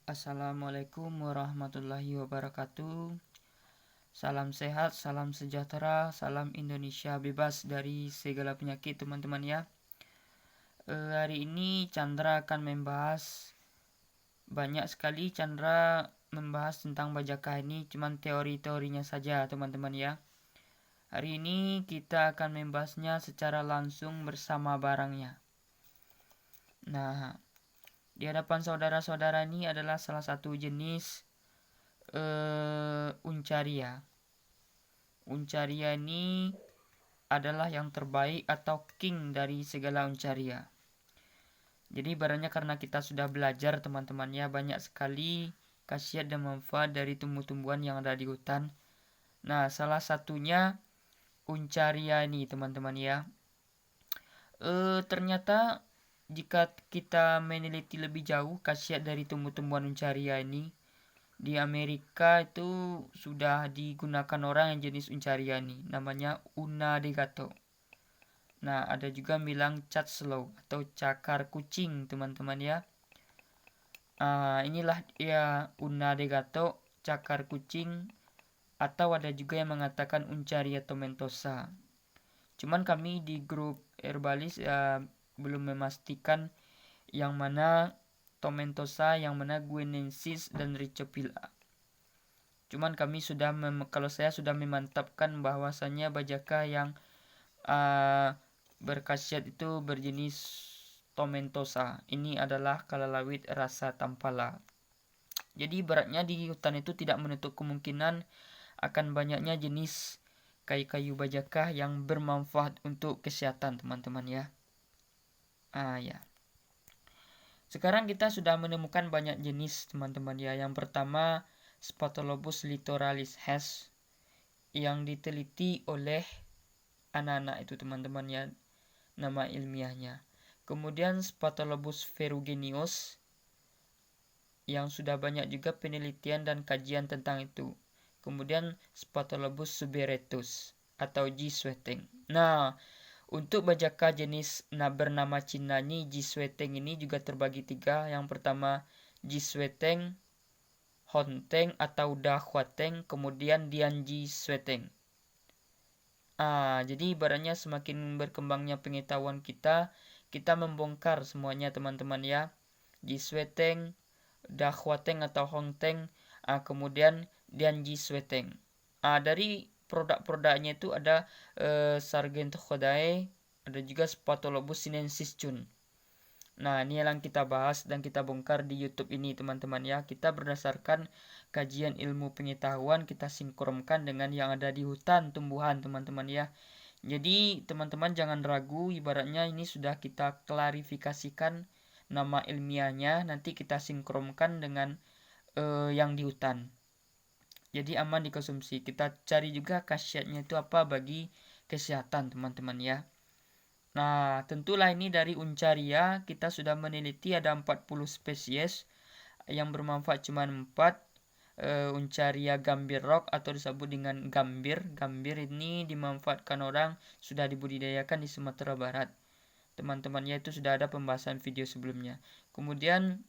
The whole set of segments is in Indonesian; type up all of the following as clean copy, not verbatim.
Assalamualaikum warahmatullahi wabarakatuh. Salam sehat, salam sejahtera, salam Indonesia bebas dari segala penyakit teman-teman ya. Hari ini Chandra akan membahas banyak sekali. Chandra membahas tentang bajakah ini cuman teori-teorinya saja teman-teman ya. Hari ini kita akan membahasnya secara langsung bersama barangnya. Nah, di hadapan saudara-saudara ini adalah salah satu jenis Uncaria. Uncaria ini adalah yang terbaik atau king dari segala Uncaria. Jadi barangnya karena kita sudah belajar teman-teman ya, banyak sekali khasiat dan manfaat dari tumbuh-tumbuhan yang ada di hutan. Nah, salah satunya Uncaria ini teman-teman ya. Ternyata jika kita meneliti lebih jauh khasiat dari tumbuh-tumbuhan Uncaria ini, di Amerika itu sudah digunakan orang yang jenis Uncaria ini, namanya Una degato. Nah, ada juga bilang cat slow atau cakar kucing teman-teman ya. Inilah ya Una degato, cakar kucing, atau ada juga yang mengatakan Uncaria tomentosa. Cuman kami di grup herbalis belum memastikan yang mana tomentosa, yang mana guinensis dan ricophylla. Cuman kami sudah kalau saya sudah memantapkan bahwasannya bajakah yang berkhasiat itu berjenis tomentosa. Ini adalah kalalawit rasa tampala. Jadi beratnya di hutan itu tidak menutup kemungkinan akan banyaknya jenis kayu-kayu bajakah yang bermanfaat untuk kesehatan teman-teman ya. Ya. Sekarang kita sudah menemukan banyak jenis teman-teman ya. Yang pertama Spatholobus litoralis Hess yang diteliti oleh anak-anak itu teman-teman ya, nama ilmiahnya. Kemudian Spatholobus ferruginous yang sudah banyak juga penelitian dan kajian tentang itu. Kemudian Spatholobus subretus atau G. sweeteng. Nah, untuk bajakah jenis bernama Cina ini G. sweeteng ini juga terbagi tiga. Yang pertama G. sweeteng, Honteng atau Dahuateng, kemudian Dian G. sweeteng. Jadi ibaratnya semakin berkembangnya pengetahuan kita membongkar semuanya teman-teman ya. G. sweeteng, Dahuateng atau Honteng, kemudian Dian G. sweeteng. Dari produk-produknya itu ada Sargentochodae, ada juga Spatholobus sinensis Chun. Nah, ini yang kita bahas dan kita bongkar di YouTube ini teman-teman ya. Kita berdasarkan kajian ilmu pengetahuan, kita sinkronkan dengan yang ada di hutan tumbuhan teman-teman ya. Jadi teman-teman jangan ragu, ibaratnya ini sudah kita klarifikasikan nama ilmiahnya, nanti kita sinkronkan dengan yang di hutan. Jadi aman dikonsumsi. Kita cari juga khasiatnya itu apa bagi kesehatan teman-teman ya. Nah, tentulah ini dari Uncaria kita sudah meneliti ada 40 spesies yang bermanfaat cuma 4. Uncaria gambir rock atau disebut dengan gambir. Gambir ini dimanfaatkan orang, sudah dibudidayakan di Sumatera Barat. Teman-temannya itu sudah ada pembahasan video sebelumnya. Kemudian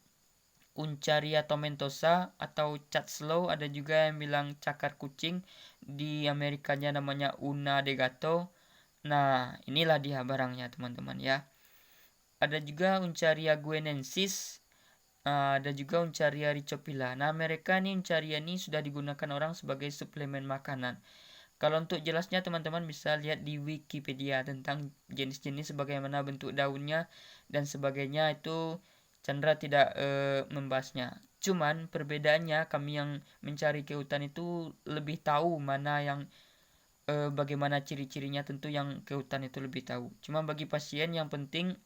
Uncaria tomentosa atau cat slow, ada juga yang bilang cakar kucing, di Amerikanya namanya Una degato. Nah, inilah dia barangnya teman-teman ya. Ada juga Uncaria guinensis, ada juga Uncaria ricophylla. Nah, mereka ini Uncaria ini sudah digunakan orang sebagai suplemen makanan. Kalau untuk jelasnya teman-teman bisa lihat di Wikipedia tentang jenis-jenis bagaimana bentuk daunnya dan sebagainya, itu Chandra tidak membahasnya. Cuman perbedaannya kami yang mencari ke hutan itu lebih tahu mana yang bagaimana ciri-cirinya, tentu yang ke hutan itu lebih tahu. Cuma bagi pasien yang penting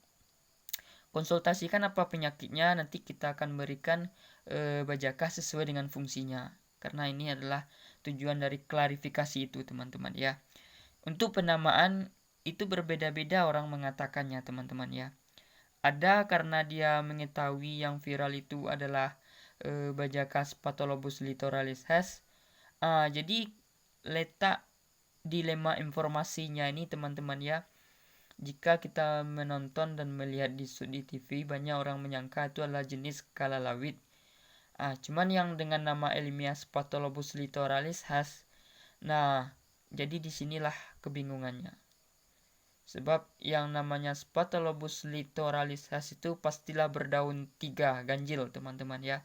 konsultasikan apa penyakitnya, nanti kita akan berikan bajakah sesuai dengan fungsinya. Karena ini adalah tujuan dari klarifikasi itu teman-teman ya. Untuk penamaan itu berbeda-beda orang mengatakannya teman-teman ya. Ada karena dia mengetahui yang viral itu adalah bajakah Spatholobus litoralis Hess. Jadi letak dilema informasinya ini teman-teman ya. Jika kita menonton dan melihat di TV, banyak orang menyangka itu adalah jenis kalalawit. Cuman yang dengan nama ilmiah Spatholobus litoralis khas. Nah, jadi disinilah kebingungannya. Sebab yang namanya Spatholobus litoralis khas itu pastilah berdaun 3, ganjil teman-teman ya.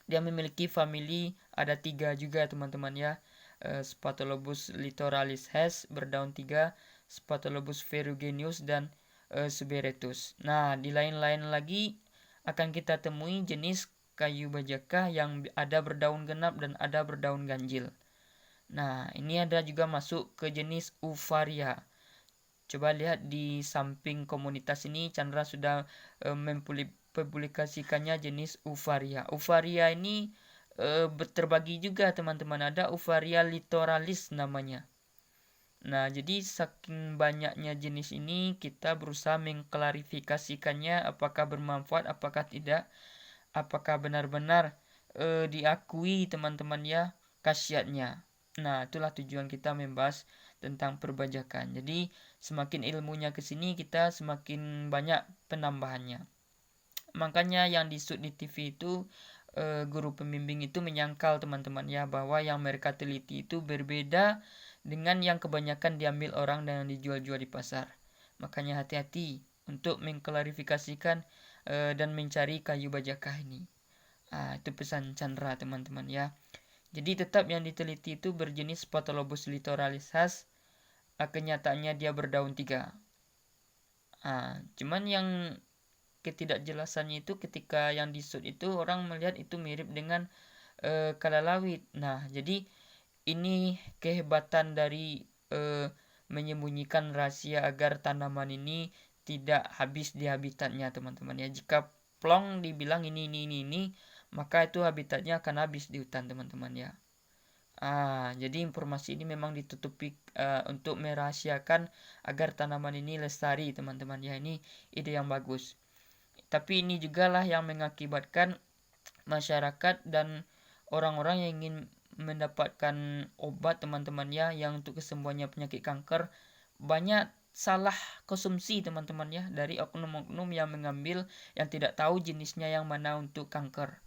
Dia memiliki famili ada 3 juga teman-teman ya. Spatholobus litoralis khas berdaun 3, Spatholobus ferruginus dan Suberetus. Nah, di lain-lain lagi akan kita temui jenis kayu bajaka yang ada berdaun genap dan ada berdaun ganjil. Nah, ini ada juga masuk ke jenis Uvaria. Coba lihat di samping komunitas ini, Chandra sudah mempublikasikannya jenis Uvaria. Uvaria ini terbagi juga teman-teman, ada Uvaria litoralis namanya. Nah, jadi saking banyaknya jenis ini kita berusaha mengklarifikasikannya apakah bermanfaat, apakah tidak, apakah benar-benar diakui teman-teman ya khasiatnya. Nah, itulah tujuan kita membahas tentang perbajakan. Jadi, semakin ilmunya ke sini kita semakin banyak penambahannya. Makanya yang di TV itu guru pembimbing itu menyangkal teman-teman ya bahwa yang mereka teliti itu berbeda dengan yang kebanyakan diambil orang dan dijual-jual di pasar. Makanya hati-hati untuk mengklarifikasikan dan mencari kayu bajakah ini. Itu pesan Chandra teman-teman ya. Jadi tetap yang diteliti itu berjenis Spatholobus litoralis khas. Kenyataannya dia berdaun 3. Cuman yang ketidakjelasannya itu ketika yang disut itu orang melihat itu mirip dengan kalalawit. Nah, jadi ini kehebatan dari menyembunyikan rahasia agar tanaman ini tidak habis di habitatnya teman-teman ya. Jika plong dibilang ini, maka itu habitatnya akan habis di hutan teman-teman ya. Jadi informasi ini memang ditutupi untuk merahasiakan agar tanaman ini lestari teman-teman ya. Ini ide yang bagus. Tapi ini juga lah yang mengakibatkan masyarakat dan orang-orang yang ingin mendapatkan obat teman-teman ya, yang untuk kesembuhannya penyakit kanker, banyak salah konsumsi teman-teman ya dari oknum-oknum yang mengambil yang tidak tahu jenisnya yang mana untuk kanker.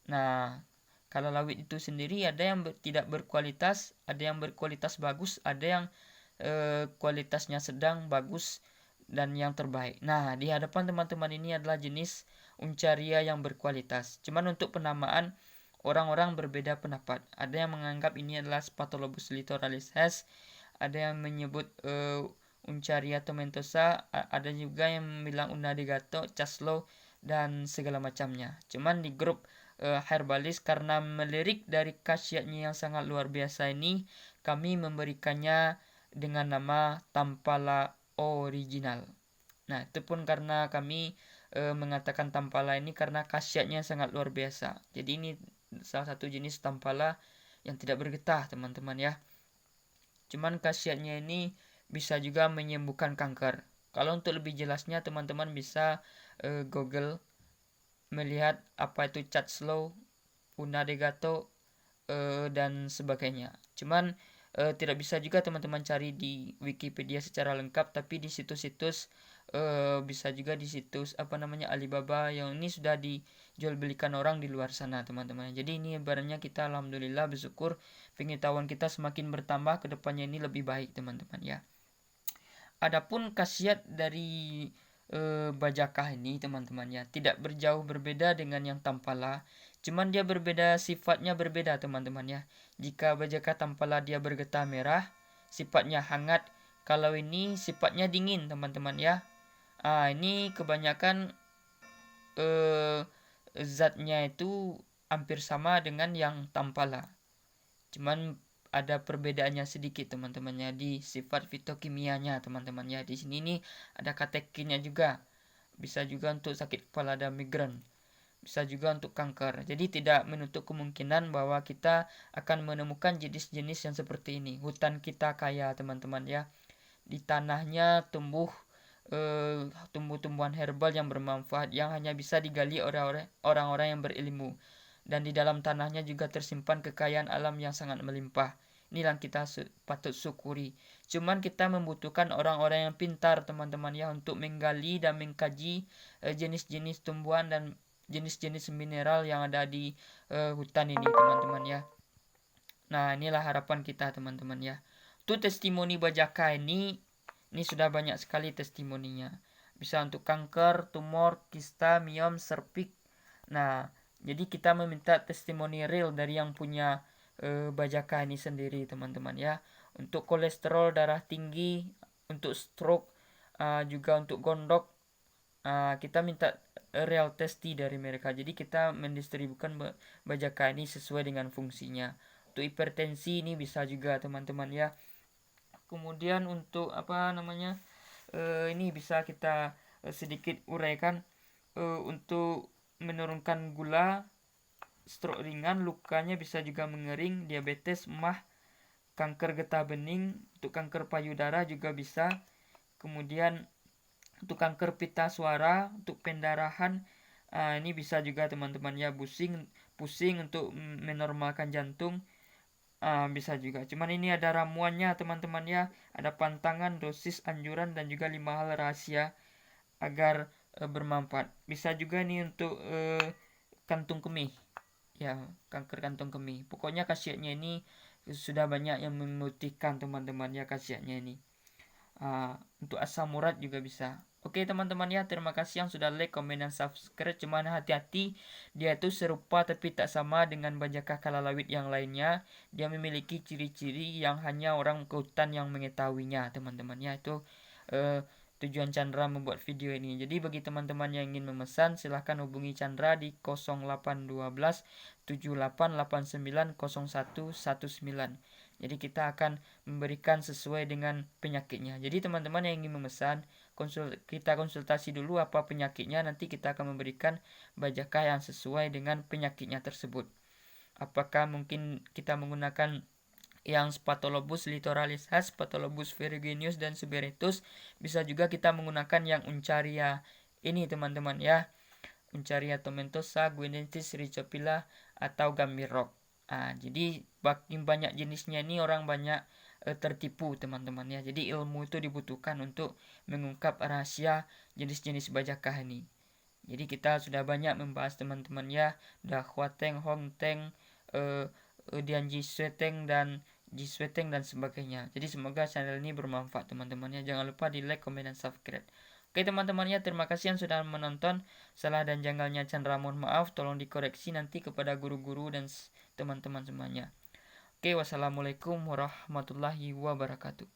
Nah, kalau lawit itu sendiri ada yang tidak berkualitas, ada yang berkualitas bagus, ada yang kualitasnya sedang, bagus, dan yang terbaik. Nah, di hadapan teman-teman ini adalah jenis Uncaria yang berkualitas. Cuman untuk penamaan orang-orang berbeda pendapat. Ada yang menganggap ini adalah Spatholobus litoralis khas, ada yang menyebut Uncaria tomentosa, ada juga yang bilang Unadegato, Caslow, dan segala macamnya. Cuman di grup herbalis karena melirik dari khasiatnya yang sangat luar biasa ini, kami memberikannya dengan nama Tampala original. Nah, itu pun karena kami mengatakan Tampala ini karena khasiatnya sangat luar biasa. Jadi ini salah satu jenis Tampala yang tidak bergetah teman-teman ya. Cuman khasiatnya ini bisa juga menyembuhkan kanker. Kalau untuk lebih jelasnya teman-teman bisa Google melihat apa itu Chatslow, Unadegato, dan sebagainya. Cuman tidak bisa juga teman-teman cari di Wikipedia secara lengkap, tapi di situs-situs bisa juga di situs Alibaba yang ini sudah dijual belikan orang di luar sana teman-teman. Jadi ini barangnya kita alhamdulillah bersyukur pengetahuan kita semakin bertambah, kedepannya ini lebih baik teman-teman ya. Adapun khasiat dari bajakah ini teman-teman ya tidak berjauh berbeda dengan yang Tampala, cuman dia berbeda, sifatnya berbeda teman-teman ya. Jika bajakah Tampala dia bergetah merah, sifatnya hangat. Kalau ini sifatnya dingin teman-teman ya. Ini kebanyakan zatnya itu hampir sama dengan yang Tampala, cuman ada perbedaannya sedikit teman-temannya di sifat fitokimianya teman-teman ya. Di sini nih ada katekinnya juga, bisa juga untuk sakit kepala dan migran, bisa juga untuk kanker. Jadi tidak menutup kemungkinan bahwa kita akan menemukan jenis-jenis yang seperti ini. Hutan kita kaya teman-teman ya, di tanahnya tumbuh tumbuh-tumbuhan herbal yang bermanfaat yang hanya bisa digali oleh orang-orang yang berilmu, dan di dalam tanahnya juga tersimpan kekayaan alam yang sangat melimpah. Inilah kita patut syukuri. Cuman kita membutuhkan orang-orang yang pintar teman-teman ya untuk menggali dan mengkaji jenis-jenis tumbuhan dan jenis-jenis mineral yang ada di hutan ini teman-teman ya. Nah, inilah harapan kita teman-teman ya. Tuh testimoni Bajaka ini sudah banyak sekali testimoninya. Bisa untuk kanker, tumor, kista, miom, serpik. Nah, jadi kita meminta testimoni real dari yang punya Bajaka ini sendiri teman-teman ya. Untuk kolesterol darah tinggi, untuk stroke, juga untuk gondok, kita minta real testi dari mereka. Jadi kita mendistribusikan Bajaka ini sesuai dengan fungsinya. Untuk hipertensi ini bisa juga teman-teman ya. Kemudian untuk ini bisa kita sedikit uraikan untuk menurunkan gula, stroke ringan, lukanya bisa juga mengering, diabetes, mah, kanker getah bening, untuk kanker payudara juga bisa. Kemudian untuk kanker pita suara, untuk pendarahan, ini bisa juga teman-teman ya. Pusing untuk menormalkan jantung, bisa juga. Cuman ini ada ramuannya teman-teman ya. Ada pantangan, dosis, anjuran, dan juga 5 hal rahasia agar bermanfaat. Bisa juga nih untuk kantung kemih. Ya, kanker kantung kemih. Pokoknya khasiatnya ini sudah banyak yang memutihkan teman-teman ya khasiatnya ini. Untuk asam urat juga bisa. Oke teman-teman ya, terima kasih yang sudah like, komen, dan subscribe. Cuman hati-hati, dia itu serupa tapi tak sama dengan Bajaka Kalalawit yang lainnya. Dia memiliki ciri-ciri yang hanya orang ke hutan yang mengetahuinya teman-teman ya. Itu tujuan Chandra membuat video ini. Jadi bagi teman-teman yang ingin memesan, silahkan hubungi Chandra di 0812 7889 0119. Jadi kita akan memberikan sesuai dengan penyakitnya. Jadi teman-teman yang ingin memesan, kita konsultasi dulu apa penyakitnya, nanti kita akan memberikan Bajaka yang sesuai dengan penyakitnya tersebut. Apakah mungkin kita menggunakan yang Spatholobus littoralis khas, Spatholobus ferruginus, dan Suberitus. Bisa juga kita menggunakan yang Uncaria ini teman-teman ya. Uncaria tomentosa, Guinensis rhizophylla, atau Gambir. Jadi banyak jenisnya ini orang banyak tertipu teman-teman ya. Jadi ilmu itu dibutuhkan untuk mengungkap rahasia jenis-jenis Bajaka ini. Jadi kita sudah banyak membahas teman-teman ya, Dakhwateng, Hongteng, Dianji Sweteng, dan Jisweteng, dan sebagainya. Jadi semoga channel ini bermanfaat teman-teman ya. Jangan lupa di like, komen, dan subscribe. Oke teman-teman ya, terima kasih yang sudah menonton. Salah dan janggalnya Chandra mohon maaf, tolong dikoreksi nanti kepada guru-guru dan teman-teman semuanya. Oke, wassalamualaikum warahmatullahi wabarakatuh.